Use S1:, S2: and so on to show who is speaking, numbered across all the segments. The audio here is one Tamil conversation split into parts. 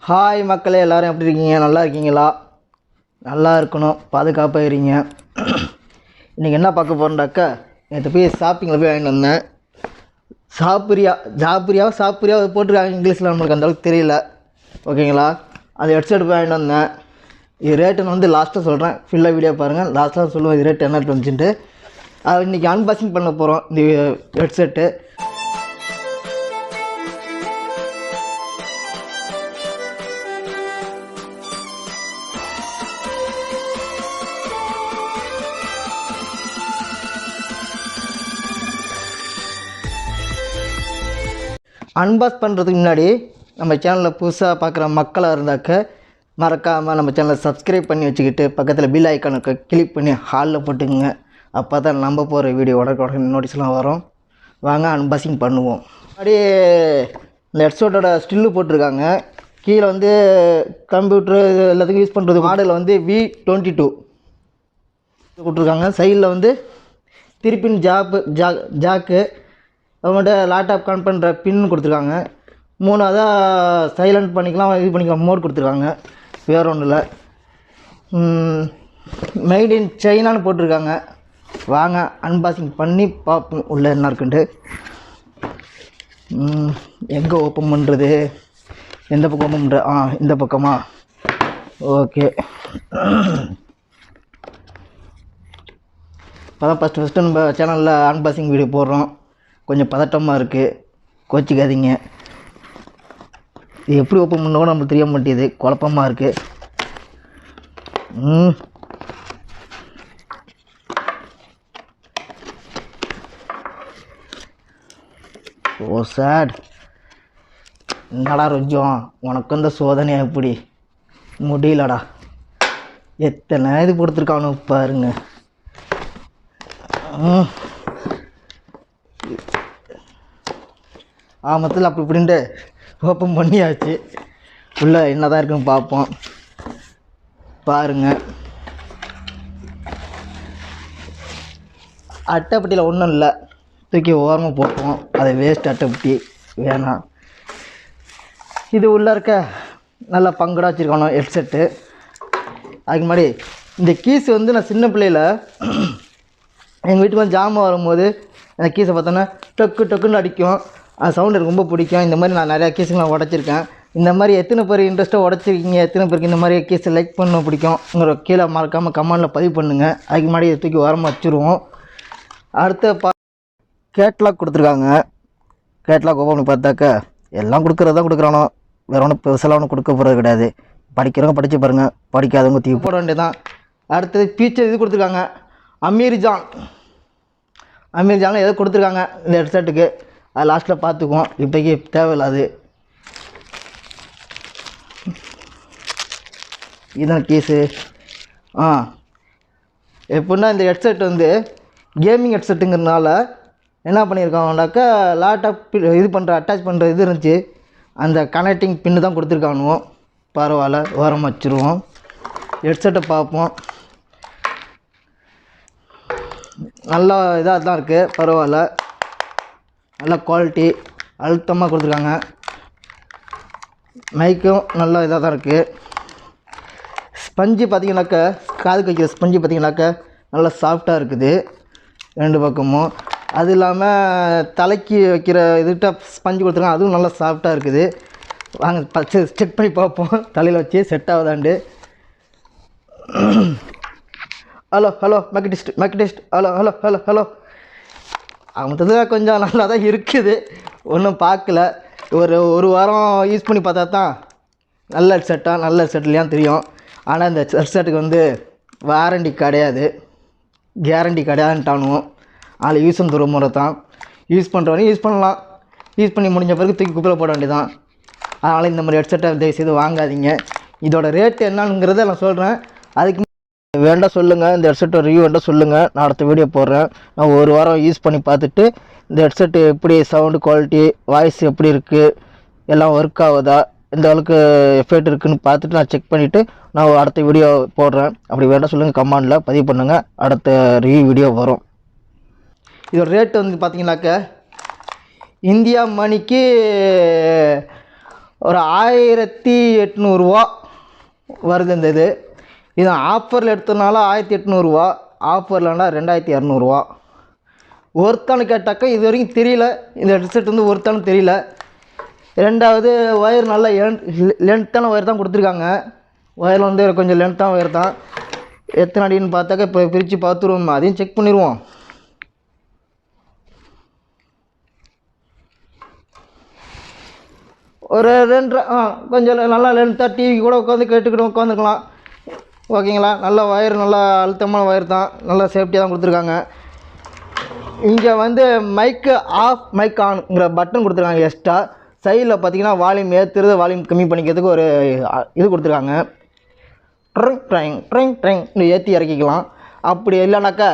S1: ஹாய் மக்களே, எல்லோரும் எப்படி இருக்கீங்க? நல்லா இருக்கீங்களா? நல்லா இருக்கணும், பாதுகாப்பாக இருங்க. இன்றைக்கி என்ன பார்க்க போகிறோம்டாக்கா, நேற்று போய் ஷாப்பிங்கில் போய் வாங்கிட்டு வந்தேன். சாப்பிரியாவை போட்டிருக்காங்க இங்கிலீஷில், நம்மளுக்கு அந்தளவுக்கு தெரியல. ஓகேங்களா? அது ஹெட்செட் போய் வாங்கிட்டு வந்தேன். இது ரேட்டுன்னு வந்து லாஸ்ட்டாக சொல்கிறேன். ஃபுல்லாக வீடியோ பாருங்கள், லாஸ்ட்டாக சொல்லுவேன் இது ரேட்டு என்ன வந்துச்சுட்டு. அது இன்றைக்கி அன்பாக்சிங் பண்ண போகிறோம் இந்த ஹெட்செட்டு. அன்பாக்ஸ் பண்ணுறதுக்கு முன்னாடி நம்ம சேனலில் புதுசாக பார்க்குற மக்களாக இருந்தாக்க மறக்காமல் நம்ம சேனலை சப்ஸ்கிரைப் பண்ணி வச்சுக்கிட்டு பக்கத்தில் பில் ஐக்கானுக்கு கிளிக் பண்ணி ஹாலில் போட்டுக்குங்க. அப்போ தான் நம்ம போகிற வீடியோ உடனே நோட்டீஸ்லாம் வரும். வாங்க அன்பாக்சிங் பண்ணுவோம். அப்படியே இந்த ஹெட்செட்டோட ஸ்டில்லு போட்டிருக்காங்க. கீழே வந்து கம்ப்யூட்ரு எல்லாத்துக்கும் யூஸ் பண்ணுறது மாடல் வந்து V22 கொடுத்துருக்காங்க. சைடில் வந்து திருப்பின் ஜாக்கு அவங்கள்ட்ட லேப்டாப் கனெக்ட் பண்ணுற பின்னு கொடுத்துருக்காங்க. மூணாவதாக சைலண்ட் பண்ணிக்கலாம், இது பண்ணிக்கலாம் மோட் கொடுத்துருக்காங்க. வேறு ஒன்றும் இல்லை. மேட் இன் சைனான்னு போட்டிருக்காங்க. வாங்க அன்பாக்சிங் பண்ணி பார்ப்போம் உள்ளே என்ன இருக்குன்ட்டு. எங்கே ஓப்பன் பண்ணுறது? எந்த பக்கம் ஓப்பன் பண்ணுற? இந்த பக்கமா? ஓகே. இப்போ தான் ஃபஸ்ட்டு நம்ம சேனலில் அன்பாக்சிங் வீடியோ போடுறோம். கொஞ்சம் பதட்டமாக இருக்குது, கோச்சிக்காதீங்க. இது எப்படி ஓப்பன் பண்ணவும் நம்மளுக்கு தெரிய மாட்டேது, குழப்பமாக இருக்குது. ஓ சாட், என்னடா ரொஜம் உனக்கு இந்த சோதனை எப்படி முடியலடா. எத்தனை இது கொடுத்துருக்கானு பாருங்க. மொத்தத்தில் அப்படி இப்படின்ட்டு ஓப்பன் பண்ணியாச்சு. உள்ளே என்ன தான் இருக்குன்னு பார்ப்போம். பாருங்கள், அட்டைப்பட்டியில் ஒன்றும் இல்லை, தூக்கி ஓரமாக போட்டோம். அது வேஸ்ட் அட்டைப்பட்டி, வேணாம். இது உள்ளே இருக்க நல்லா பங்கடாக வச்சுருக்கணும் ஹெட்செட்டு. அதுக்கு முன்னாடி இந்த கீஸ் வந்து நான் சின்ன பிள்ளையில் எங்கள் வீட்டுக்கு வந்து ஜாமான் வரும்போது அந்த கீஸை பார்த்தோன்னா டொக்குன்னு அடிக்கும். அது சவுண்ட் எனக்கு ரொம்ப பிடிக்கும். இந்த மாதிரி நான் நிறையா கீஸுங்களாம் உடச்சிருக்கேன். இந்த மாதிரி எத்தனை பேர் இன்ட்ரெஸ்ட்டாக உடச்சிருக்கீங்க, எத்தனை பேருக்கு இந்த மாதிரி கீஸை லைக் பண்ண பிடிக்கும் உங்களை கீழே மறக்காமல் கமெண்டில் பதிவு பண்ணுங்கள். அதுக்கு முன்னாடி இதை தூக்கி ஓரமாக வச்சுருவோம். அடுத்த கேட்லாக் கொடுத்துருக்காங்க. கேட்லாக் ஓப்பன் பண்ணி பார்த்தாக்கா எல்லாம் கொடுக்குறது தான் கொடுக்குறானோ, வேறு ஒன்றும் பெருசெல்லாம் ஒன்றும் கொடுக்க போகிறது கிடையாது. படிக்கிறவங்க படித்து பாருங்கள், படிக்காதவங்க தூக்கி போட வேண்டியதான். அடுத்தது ஃபீச்சர் இது கொடுத்துருக்காங்க. அமீர்ஜான் எதோ கொடுத்துருக்காங்க இந்த ஹெட்செட்டுக்கு. அது லாஸ்ட்டில் பார்த்துக்குவோம், இப்போக்கி தேவையில்லாது. இதுதான் கேஸு. எப்படின்னா இந்த ஹெட்செட் வந்து கேமிங் ஹெட்செட்டுங்கிறதுனால என்ன பண்ணியிருக்காங்கனாக்கா, லேப்டாப் இது பண்ணுற அட்டாச் பண்ணுற இது இருந்துச்சு, அந்த கனெக்டிங் பின்னு தான் கொடுத்துருக்கானுவோ. பரவாயில்ல, ஓரமாக வச்சுருவோம். ஹெட்செட்டை பார்ப்போம். நல்லா இதாக தான் இருக்குது, பரவாயில்ல, நல்ல குவாலிட்டி, அழுத்தமாக கொடுத்துருக்காங்க. மைக்கும் நல்லா இதாக தான் இருக்குது. ஸ்பஞ்சு பார்த்திங்கனாக்கா, காதுக்கு வைக்கிற ஸ்பஞ்சு பார்த்திங்கனாக்கா நல்லா சாஃப்டாக இருக்குது ரெண்டு பக்கமும். அது இல்லாமல் தலைக்கு வைக்கிற இதுகிட்ட ஸ்பஞ்சு கொடுத்துருக்காங்க, அதுவும் நல்லா சாஃப்டாக இருக்குது. வாங்க செக் பண்ணி பார்ப்போம் தலையில் வச்சு செட் ஆகுதாண்டு. Hello mic test hello. அவங்கள்ட்ட கொஞ்சம் நல்லா தான் இருக்குது, ஒன்றும் பார்க்கல. ஒரு வாரம் யூஸ் பண்ணி பார்த்தா தான் நல்ல ஹெட்செட்லையான்னு தெரியும். ஆனால் இந்த ஹெட்செட்டுக்கு வந்து வாரண்டி கிடையாது, கேரண்டி கிடையாதுன்ட்டானுவோம். அதில் யூஸ் பண்ணுற முறை தான். யூஸ் பண்ணுறவரையும் யூஸ் பண்ணலாம், யூஸ் பண்ணி முடிஞ்ச பிறகு தூக்கி குப்பையில் போட வேண்டியதான். அதனால் இந்த மாதிரி ஹெட்செட்டை தயவுசெய்து வாங்காதீங்க. இதோட ரேட்டு என்னங்கிறத நான் சொல்கிறேன். அதுக்கு வேண்டாம் சொல்லுங்கள், இந்த ஹெட்செட்டை ரிவ்யூ வேண்டாம் சொல்லுங்கள், நான் அடுத்த வீடியோ போடுறேன். நான் ஒரு வாரம் யூஸ் பண்ணி பார்த்துட்டு இந்த ஹெட்செட்டு எப்படி சவுண்டு குவாலிட்டி, வாய்ஸ் எப்படி இருக்குது, எல்லாம் ஒர்க் ஆகுதா, எந்த அளவுக்கு எஃபெக்ட் இருக்குதுன்னு பார்த்துட்டு நான் செக் பண்ணிவிட்டு நான் அடுத்த வீடியோ போடுறேன். அப்படி வேண்டாம் சொல்லுங்கள், கமெண்டில் பதிவு பண்ணுங்கள், அடுத்த ரிவ்யூ வீடியோ வரும். இதோட ரேட்டு வந்து பார்த்திங்கனாக்கா இந்தியா மணிக்கு ஒரு 1800 வருது. இந்த இது ஆஃபரில் எடுத்ததுனால 1800, ஆஃபர்லன்னா 2200. ஒருத்தானு கேட்டாக்கா இது வரைக்கும் தெரியல. இந்த ஹெட்செட் வந்து ஒருத்தானு தெரியல. ரெண்டாவது ஒயர் நல்லா லென்த்தான ஒயர் தான் கொடுத்துருக்காங்க. ஒயர் வந்து கொஞ்சம் லென்த்தான ஒயர் தான். எத்தனை அடின்னு பார்த்தாக்கா இப்போ பிரித்து பார்த்துருவோம், அதையும் செக் பண்ணிடுவோம். ஒரு 2 கொஞ்சம் நல்லா லென்த்தாக டிவி கூட கேட்டுக்கிட்டு உட்காந்துக்கலாம். ஓகேங்களா? நல்ல ஒயர், நல்லா அழுத்தமான ஒயர் தான், நல்லா சேஃப்டியாக தான் கொடுத்துருக்காங்க. இங்கே வந்து மைக்கு ஆஃப் மைக் ஆன்ங்கிற பட்டன் கொடுத்துருக்காங்க. எக்ஸ்ட்ரா சைடில் பார்த்தீங்கன்னா வால்யூம் ஏற்றுறது, வால்யூம் கம்மி பண்ணிக்கிறதுக்கு ஒரு இது கொடுத்துருக்காங்க. ட்ரைங் ஏற்றி இறக்கிக்கலாம். அப்படி இல்லைனாக்கா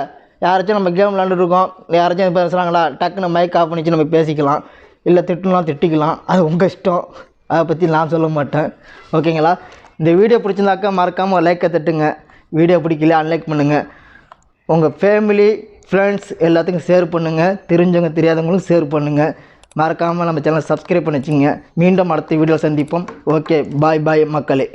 S1: யாராச்சும் நம்ம கேம் விளாண்டுருக்கோம், யாராச்சும் பேசுகிறாங்களா, டக்குன்னு மைக் ஆஃப் பண்ணிச்சு நம்ம பேசிக்கலாம். இல்லை திட்டலாம் திட்டிக்கலாம், அது உங்கள் இஷ்டம். அதை பற்றி நான் சொல்ல மாட்டேன். ஓகேங்களா? இந்த வீடியோ பிடிச்சிருந்தாக்கா மறக்காமல் லைக்கை தட்டுங்க. வீடியோ பிடிக்கல அன்லைக் பண்ணுங்கள். உங்கள் ஃபேமிலி ஃப்ரெண்ட்ஸ் எல்லாத்துக்கும் ஷேர் பண்ணுங்கள். தெரிஞ்சவங்க தெரியாதவங்களுக்கும் ஷேர் பண்ணுங்கள். மறக்காமல் நம்ம சேனலை சப்ஸ்கிரைப் பண்ணி வச்சுங்க. மீண்டும் அடுத்த வீடியோ சந்திப்போம். ஓகே, பாய் மக்களே.